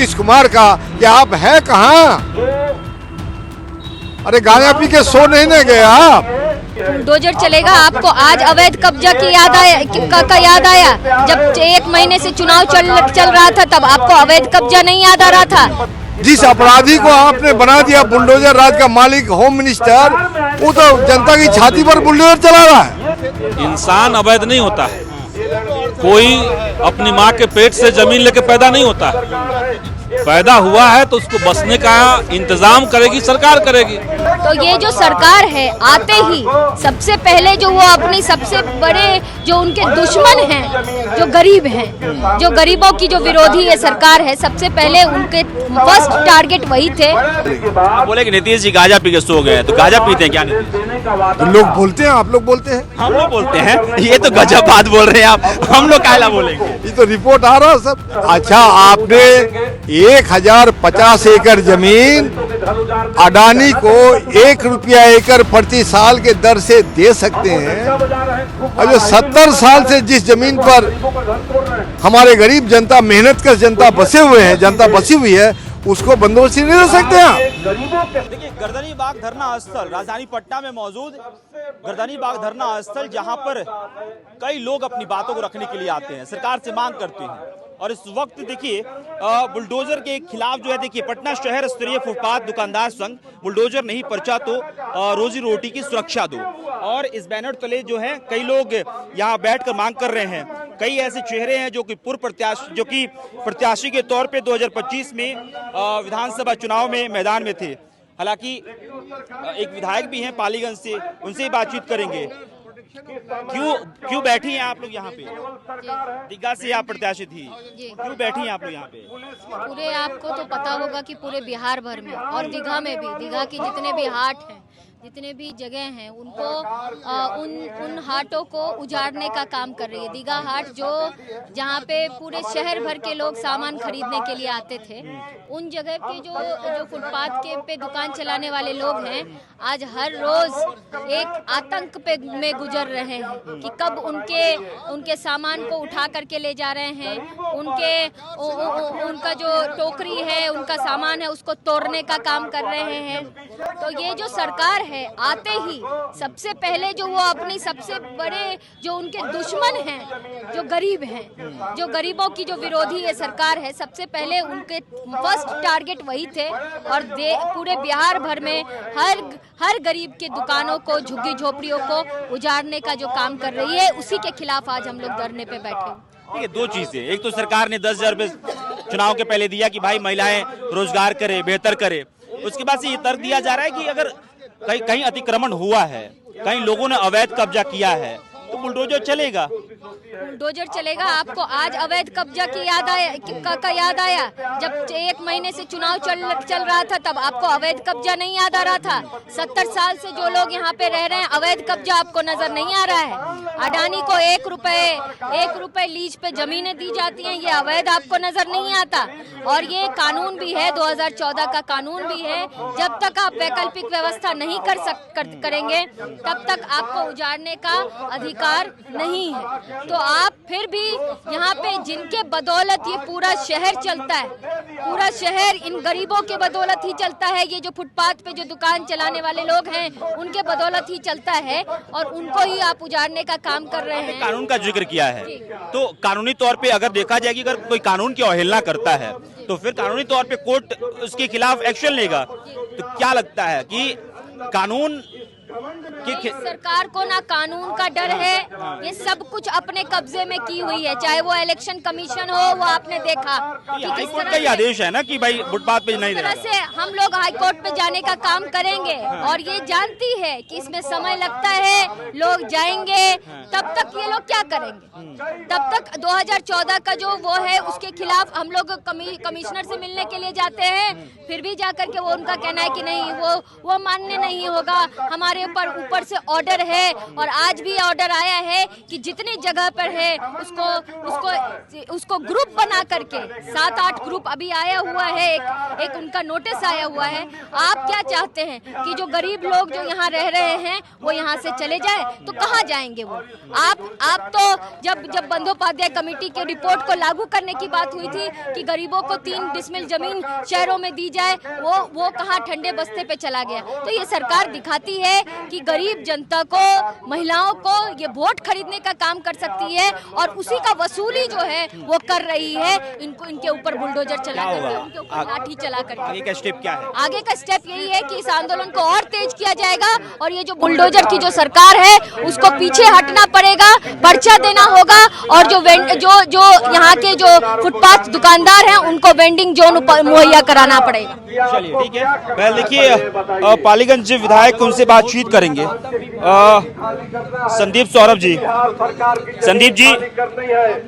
नीतीश कुमार का कि आप है कहाँ? अरे गांजा पी के सो नहीं न गए आप? बुलडोजर चलेगा, आपको आज अवैध कब्जा की याद आया? जब 1 महीने से चुनाव चल रहा था तब आपको अवैध कब्जा नहीं याद आ रहा था? जिस अपराधी को आपने बना दिया बुलडोजर राज का मालिक, होम मिनिस्टर, वो तो जनता की छाती पर बुलडोजर चला रहा है। इंसान अवैध नहीं होता है, कोई अपनी माँ के पेट से जमीन लेके पैदा नहीं होता है। पैदा हुआ है तो उसको बसने का इंतजाम करेगी सरकार, करेगी। तो ये जो सरकार है आते ही सबसे पहले जो वो अपनी सबसे बड़े जो उनके दुश्मन हैं, जो गरीब हैं, जो गरीबों की जो विरोधी ये सरकार है, सबसे पहले उनके फर्स्ट टारगेट वही थे। आप बोले कि नीतीश जी गांजा पी के सो गए, तो गांजा पीते हैं क्या नीतीश? तो लोग बोलते हैं, आप लोग बोलते हैं, हम लोग बोलते हैं। ये तो गजब बात बोल रहे हैं आप, हम लोग कायला बोलेंगे? ये तो रिपोर्ट आ रहा सब। अच्छा, आपने 1050 एकड़ जमीन अडानी को 1 रुपया एकड़ प्रति साल के दर से दे सकते हैं, और जो 70 साल से जिस जमीन पर हमारे गरीब जनता, मेहनत कर जनता बसे हुए हैं, जनता बसी हुई है, उसको बंदोबस्ती नहीं दे सकते हैं। देखिए, गर्दनी बाग धरना स्थल राजधानी पटना में मौजूद गर्दनी बाग धरना स्थल, जहां पर कई लोग अपनी बातों को रखने के लिए आते हैं, सरकार से मांग करते हैं। और इस वक्त देखिए बुलडोजर के खिलाफ जो है, देखिए पटना शहर स्तरीय फुटपाथ दुकानदार संघ बुलडोजर नहीं पर्चा तो रोजी रोटी की सुरक्षा दो, और इस बैनर तले जो है कई लोग यहाँ बैठकर मांग कर रहे हैं। कई ऐसे चेहरे हैं जो कि प्रत्याशी के तौर पे 2025 में विधानसभा चुनाव में मैदान में थे। हालांकि एक विधायक भी हैं पालीगंज से, उनसे ही बातचीत करेंगे। क्यों बैठी हैं आप लोग यहाँ पे? दीघा से आप प्रत्याशी थी, क्यों बैठी हैं आप लोग यहाँ पे? पूरे आपको तो पता होगा कि पूरे बिहार भर में और दीघा में भी, दीघा की जितने भी हाट हैं, जितने भी जगह हैं, उनको उन हाटों को उजाड़ने का काम कर रही है। दीघा हाट जो जहाँ पे पूरे शहर भर के लोग सामान खरीदने के लिए आते थे, उन जगह के जो फुटपाथ के पे दुकान चलाने वाले लोग हैं, आज हर रोज एक आतंक में गुजर रहे हैं कि कब उनके सामान को उठा करके ले जा रहे हैं, उनका जो टोकरी है, उनका सामान है, उसको तोड़ने का काम कर रहे हैं। तो ये जो सरकार है आते ही सबसे पहले जो वो अपनी सबसे बड़े जो उनके दुश्मन हैं, जो गरीब हैं, जो गरीबों की जो विरोधी ये सरकार है, सबसे पहले उनके फर्स्ट टारगेट वही थे। और पूरे बिहार भर में हर गरीब के दुकानों को, झुग्गी झोपड़ियों को उजाड़ने का जो काम कर रही है, उसी के खिलाफ आज हम लोग धरने पे बैठे। देखिए, दो चीजें, एक तो सरकार ने 10,000 रुपए चुनाव के पहले दिया कि भाई महिलाएं रोजगार करे, बेहतर करे। उसके बाद से ये तर्क दिया जा रहा है कि अगर कहीं अतिक्रमण हुआ है, कहीं लोगों ने अवैध कब्जा किया है, तो बुलडोजर चलेगा। बुलडोजर चलेगा, आपको आज अवैध कब्जा की याद आया? जब 1 महीने से चुनाव चल रहा था तब आपको अवैध कब्जा नहीं याद आ रहा था? 70 साल से जो लोग यहाँ पे रह रहे हैं, अवैध कब्जा आपको नजर नहीं आ रहा है? अडानी को 1 रुपए लीज पे जमीनें दी जाती हैं, ये अवैध आपको नजर नहीं आता? और ये कानून भी है, 2014 का कानून भी है, जब तक आप वैकल्पिक व्यवस्था नहीं करेंगे तब तक आपको उजाड़ने का अधिकार नहीं है। तो आप फिर भी यहाँ पे जिनके बदौलत ये पूरा शहर चलता है, पूरा शहर इन गरीबों के बदौलत ही चलता है, ये जो फुटपाथ पे जो दुकान चलाने वाले लोग हैं उनके बदौलत ही चलता है, और उनको ही आप उजाड़ने का काम कर रहे हैं। कानून का जिक्र किया है, तो कानूनी तौर पे अगर देखा जाए कि अगर कोई कानून की अवहेलना करता है तो फिर कानूनी तौर पे कोर्ट उसके खिलाफ एक्शन लेगा। तो क्या लगता है कि कानून सरकार को ना कानून का डर है, ये सब कुछ अपने कब्जे में की हुई है, चाहे वो इलेक्शन कमीशन हो, वो आपने देखा कि किस तरह का आदेश है ना कि भाई फुटपाथ पे नहीं तरह से हम लोग हाई कोर्ट पे जाने का काम करेंगे। और ये जानती है कि इसमें समय लगता है, लोग जाएंगे, तब तक ये लोग क्या करेंगे? तब तक 2014 का जो वो है उसके खिलाफ हम लोग कमिश्नर से मिलने के लिए जाते हैं, फिर भी जाकर के वो उनका कहना है कि नहीं, वो मान्य नहीं होगा, हमारे हमारे ऊपर से ऑर्डर है और आज भी ऑर्डर आया है कि जितनी जगह पर है उसको ग्रुप बना करके 7-8 ग्रुप अभी आया हुआ है, एक उनका नोटिस आया हुआ है। आप क्या चाहते हैं कि जो गरीब लोग जो यहाँ रह रहे हैं वो यहाँ से चले जाए, तो कहाँ जाएंगे वो? आप तो जब बंदोपाध्याय कमेटी के रिपोर्ट को लागू करने की बात हुई थी कि गरीबों को 3 डिसमिल जमीन शहरों में दी जाए, वो कहाँ ठंडे बस्ते पे चला गया। तो ये सरकार दिखाती है कि गरीब जनता को, महिलाओं को ये वोट खरीदने का काम कर सकती है और उसी का वसूली जो है वो कर रही है। इनके ऊपर बुलडोजर चला करके, उनके ऊपर लाठी चला करके। आगे का स्टेप क्या है? आगे का स्टेप यही है कि इस आंदोलन को और तेज किया जाएगा और ये जो बुलडोजर की जो सरकार है उसको पीछे हटना पड़ेगा, पर्चा देना होगा और जो यहाँ के जो फुटपाथ दुकानदार हैं उनको वेंडिंग जोन मुहैया कराना पड़ेगा। चलिए ठीक है, पहले देखिए पालीगंज विधायक उनसे बातचीत करेंगे। संदीप सौरभ जी, संदीप जी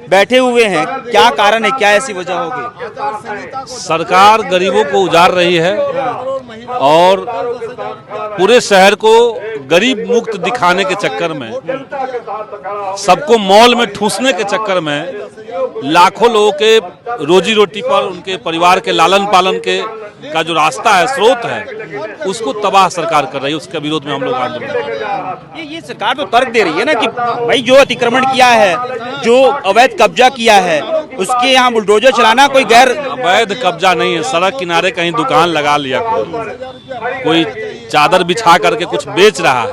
बैठे हुए हैं, क्या कारण है, क्या ऐसी वजह होगी? सरकार गरीबों को उजाड़ रही है और पूरे शहर को गरीब मुक्त दिखाने के चक्कर में, सबको मॉल में ठूसने के चक्कर में, लाखों लोगों के रोजी रोटी पर, उनके परिवार के लालन पालन के का जो रास्ता है, स्रोत है, उसको तबाह सरकार कर रही है। उसके विरोध में हम लोग आंदोलन कर रहे हैं। ये सरकार तो तर्क दे रही है ना कि भाई जो अतिक्रमण किया है, जो अवैध कब्जा किया है, उसके यहाँ बुलडोजर चलाना कोई गैर अवैध कब्जा नहीं है। सड़क किनारे कहीं दुकान लगा लिया, कोई चादर बिछा करके कुछ बेच रहा है,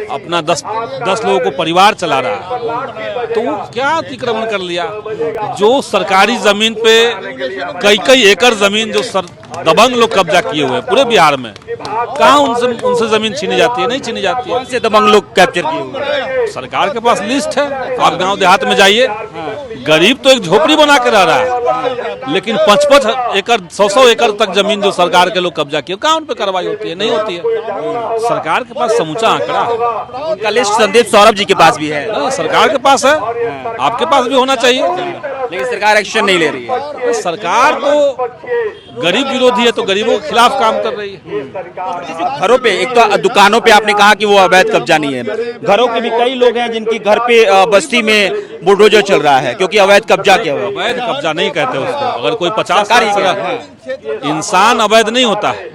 अपना 10 लोगों को परिवार चला रहा है, तो वो क्या अतिक्रमण कर लिया? जो सरकारी जमीन पे कई एकड़ जमीन जो दबंग लोग कब्जा किए हुए हैं पूरे बिहार में, कहाँ उनसे जमीन छीनी जाती है? नहीं छीनी जाती है। कौन से दबंग लोग कैप्चर किए हुए? सरकार के पास लिस्ट है, आप गांव देहात में जाइए, गरीब तो एक झोपड़ी बना के रह रहा है, लेकिन 55 एकड़ 100 एकड़ तक जमीन जो सरकार के लोग कब्जा किए, कहाँ उन पे कार्रवाई होती है? नहीं होती है। सरकार के पास समूचा आंकड़ा है। उनका लिस्ट संदीप सौरभ जी के पास भी है। नहीं, सरकार के पास है, आपके पास भी होना चाहिए, लेकिन सरकार एक्शन नहीं ले रही है। सरकार तो गरीब विरोधी है, तो गरीबों के खिलाफ काम कर रही है। घरों पे, एक तो दुकानों पे आपने कहा कि वो अवैध कब्जा नहीं है, घरों के भी कई लोग हैं जिनकी घर पे बस्ती में बुलडोजर चल रहा है क्योंकि अवैध कब्जा किया हुआ। अवैध कब्जा नहीं कहते उसको। अगर कोई 50 साल से इंसान अवैध नहीं होता है,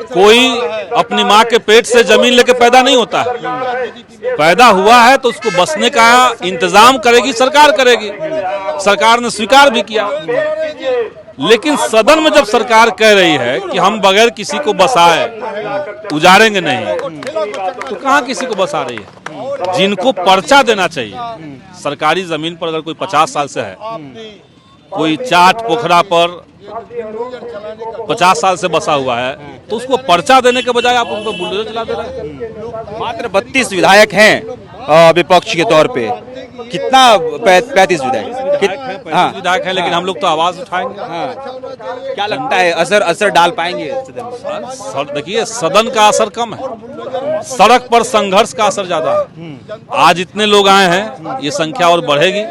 कोई अपनी माँ के पेट से जमीन लेके पैदा नहीं होता है। पैदा हुआ है तो उसको बसने का इंतजाम करेगी सरकार, करेगी। सरकार ने स्वीकार भी किया, लेकिन सदन में जब सरकार कह रही है कि हम बगैर किसी को बसाए उजाड़ेंगे नहीं, तो कहाँ किसी को बसा रही है? जिनको पर्चा देना चाहिए, सरकारी जमीन पर अगर कोई 50 साल से है, कोई चाट पोखरा पर 50 साल से बसा हुआ है, तो उसको पर्चा देने के बजाय आप उनको बुलडोजर चला दे रहे हैं। मात्र 32 विधायक हैं विपक्ष के तौर पे, कितना 35 विधायक? हाँ, विधायक है, लेकिन हम लोग तो आवाज उठाएंगे। हाँ, क्या लगता है असर डाल पाएंगे? देखिए, सदन का असर कम है, सड़क पर संघर्ष का असर ज्यादा है। आज इतने लोग आए हैं, ये संख्या और बढ़ेगी।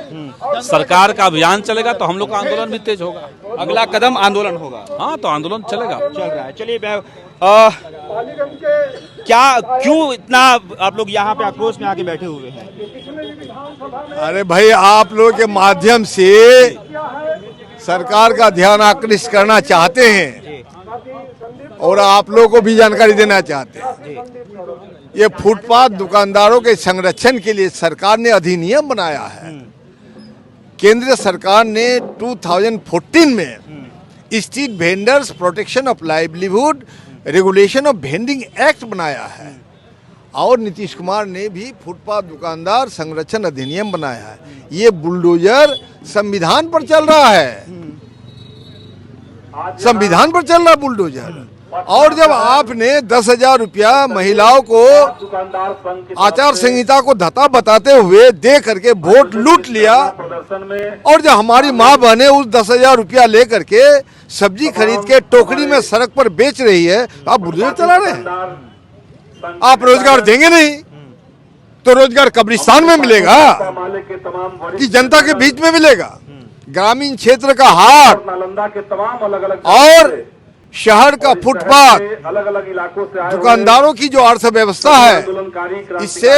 सरकार का अभियान चलेगा तो हम लोग का आंदोलन भी तेज होगा। अगला कदम आंदोलन होगा। हाँ, तो आंदोलन चलेगा, चल रहा है। चलिए, क्यों इतना आप लोग यहाँ पे आक्रोश में आके बैठे हुए हैं? अरे भाई, आप लोगों के माध्यम से सरकार का ध्यान आकृष्ट करना चाहते हैं और आप लोगों को भी जानकारी देना चाहते हैं। ये फुटपाथ दुकानदारों के संरक्षण के लिए सरकार ने अधिनियम बनाया है। केंद्र सरकार ने 2014 में street vendors protection of livelihood regulation of vending act बनाया है और नीतीश कुमार ने भी फुटपाथ दुकानदार संरक्षण अधिनियम बनाया है। ये बुलडोजर संविधान पर चल रहा है, संविधान पर चल रहा बुलडोजर। और जब आपने 10,000 रुपया महिलाओं को आचार संहिता को धता बताते हुए दे करके वोट लूट लिया, और जब हमारी माँ बहने उस 10,000 रुपया ले करके सब्जी खरीद के टोकरी में सड़क पर बेच रही है, आप बुलडोजर चला रहे हैं। आप रोजगार देंगे नहीं तो रोजगार कब्रिस्तान में मिलेगा कि जनता के बीच में मिलेगा? ग्रामीण क्षेत्र का हाट और शहर का फुटपाथ, दुकानदारों की जो अर्थव्यवस्था है, इससे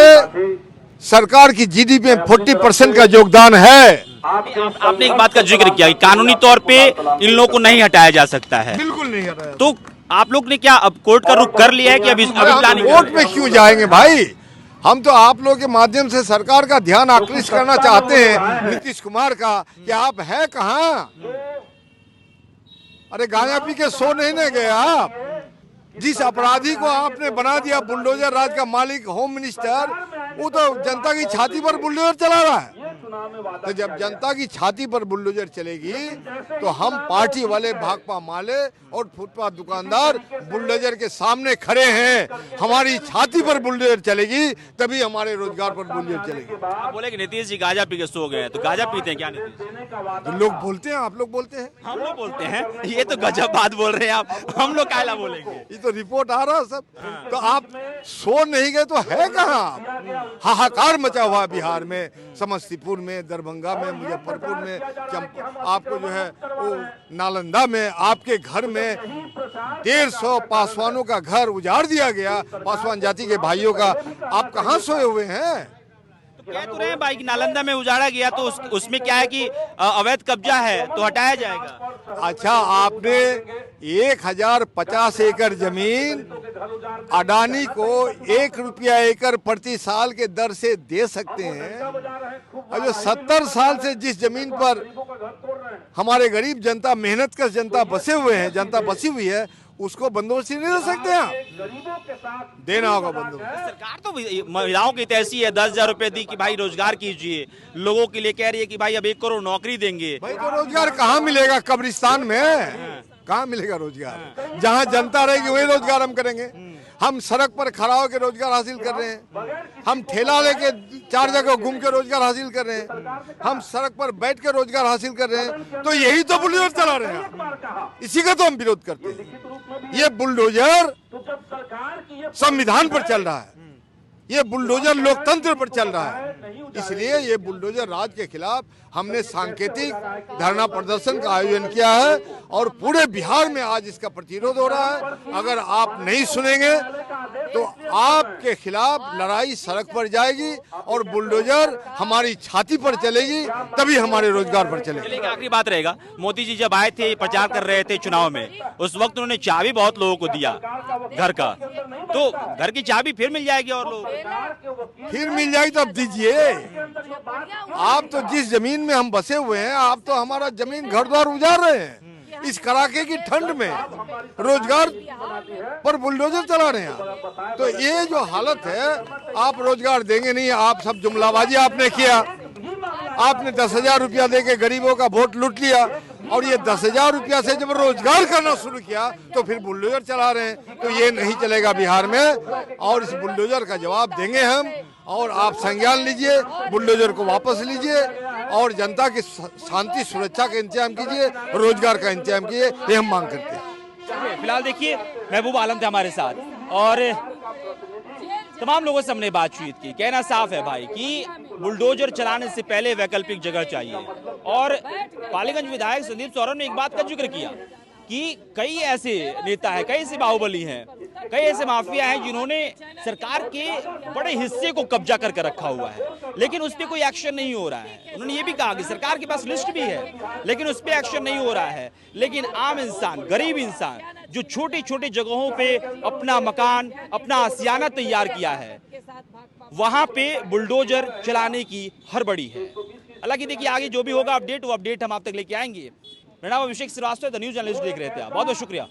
सरकार की जीडीपी में 40% का योगदान है। आपने एक बात का जिक्र किया कि कानूनी तौर पे इन लोगों को नहीं हटाया जा सकता है, बिल्कुल नहीं हटाया। तो आप लोग ने क्या अब कोर्ट का रुख कर लिया है कि अभी प्लानिंग कोर्ट में क्यों जाएंगे भाई? हम तो आप लोग के माध्यम से सरकार का ध्यान आकृष्ट करना चाहते हैं, नीतीश कुमार का, कि आप है कहाँ? अरे गांजा पी के सो नहीं गए आप? जिस अपराधी को आपने बना दिया बुलडोजर राज का मालिक, होम मिनिस्टर, वो तो जनता की छाती पर बुलडोजर चला रहा है। तो जब जनता की छाती पर बुलडोजर चलेगी तो हम पार्टी वाले, भाकपा माले और फुटपाथ दुकानदार बुलडोजर के सामने खड़े हैं। हमारी छाती पर बुलडोजर चलेगी तभी हमारे रोजगार पर बुलडोजर चलेगी। आप बोले कि नीतीश जी गांजा पी के सो गए, तो गांजा पीते हैं क्या नीतीश? तो लोग बोलते हैं, आप लोग बोलते हैं, हम लोग बोलते हैं। ये तो गजब बात बोल रहे हैं आप, हम लोग कायला बोलेंगे? ये तो रिपोर्ट आ रहा है सब। तो आप सो नहीं गए तो है कहाँ? हाहाकार मचा हुआ बिहार में, समस्तीपुर में, दरभंगा में, मुजफ्फरपुर में, आपको जो है वो नालंदा में, आपके घर में 150 पासवानों का घर उजाड़ दिया गया, पासवान जाति के भाइयों का। आप कहाँ सोए हुए हैं? कह तो रहे हैं भाई कि नालंदा में उजाड़ा गया, तो उसमें क्या है कि अवैध कब्जा है तो हटाया जाएगा। अच्छा, आपने 1050 एकड़ जमीन अडानी को 1 रुपया एकड़ प्रति साल के दर से दे सकते हैं, और जो 70 साल से जिस जमीन पर हमारे गरीब जनता, मेहनत कश जनता बसे हुए हैं, जनता बसी हुई है, उसको बंदोबस्ती नहीं दे सकते हैं? देना होगा बंदोबस्त। सरकार तो महिलाओं की तैसी है, 10,000 रुपए दी कि भाई रोजगार कीजिए, लोगों के लिए कह रही है कि भाई अब 1 करोड़ नौकरी देंगे। भाई तो रोजगार कहाँ मिलेगा? कब्रिस्तान में कहाँ मिलेगा रोजगार? जहाँ जनता रहेगी वही रोजगार हम करेंगे। हम सड़क पर खड़ा होकर रोजगार हासिल कर रहे हैं, हम ठेला लेके 4 जगह घूम के रोजगार हासिल कर रहे हैं, हम सड़क पर बैठ के रोजगार हासिल कर रहे हैं। तो यही तो बुलडोजर चला रहे हैं, इसी का तो हम विरोध करते हैं। ये बुलडोजर संविधान पर चल रहा है, ये बुलडोजर लोकतंत्र पर चल रहा है। इसलिए ये बुलडोजर राज के खिलाफ हमने सांकेतिक धरना प्रदर्शन का आयोजन किया है और पूरे बिहार में आज इसका प्रतिरोध हो रहा है। अगर आप नहीं सुनेंगे तो आपके खिलाफ लड़ाई सड़क पर जाएगी और बुलडोजर हमारी छाती पर चलेगी, तभी हमारे रोजगार पर चलेगी। एक आखिरी बात रहेगा, मोदी जी जब आए थे, प्रचार कर रहे थे चुनाव में, उस वक्त उन्होंने चाबी बहुत लोगों को दिया घर का, तो घर की चाबी फिर मिल जाएगी और लोग फिर मिल जाएगी तो अब दीजिए। आप तो जिस जमीन में हम बसे हुए हैं, आप तो हमारा जमीन घर द्वार उजाड़ रहे हैं। इस कड़ाके की ठंड में रोजगार पर बुलडोजर चला रहे हैं। तो ये जो हालत है, आप रोजगार देंगे नहीं, आप सब जुमलाबाजी आपने किया। आपने 10,000 रुपया देके गरीबों का वोट लूट लिया, और ये 10,000 रुपया से जब रोजगार करना शुरू किया तो फिर बुलडोजर चला रहे हैं। तो ये नहीं चलेगा बिहार में, और इस बुलडोजर का जवाब देंगे हम। और आप संज्ञान लीजिए, बुलडोजर को वापस लीजिए और जनता की शांति सुरक्षा का इंतजाम कीजिए, रोजगार का इंतजाम कीजिए, ये हम मांग करते हैं। फिलहाल देखिए, महबूब आलम थे हमारे साथ और तमाम लोगों से हमने बातचीत की। कहना साफ है भाई कि बुलडोजर चलाने से पहले वैकल्पिक जगह चाहिए। और पालीगंज विधायक संदीप सौरभ ने एक बात का जिक्र किया कि कई ऐसे नेता हैं, कई ऐसे बाहुबली हैं, कई ऐसे माफिया हैं जिन्होंने सरकार के बड़े हिस्से को कब्जा करके रखा हुआ है, लेकिन उस पर कोई एक्शन नहीं हो रहा है। उन्होंने ये भी कहा कि सरकार के पास लिस्ट भी है, लेकिन उस पर एक्शन नहीं हो रहा है। लेकिन आम इंसान, गरीब इंसान जो छोटी छोटी जगहों पे अपना मकान, अपना आशियाना तैयार किया है, वहां पे बुलडोजर चलाने की हड़बड़ी है। हालांकि देखिए, आगे जो भी होगा अपडेट, वो अपडेट हम आप तक लेके आएंगे। मेरा नाम अभिषेक श्रीवास्तव, द न्यूज़ जर्नलिस्ट देख रहे थे आप। बहुत बहुत शुक्रिया।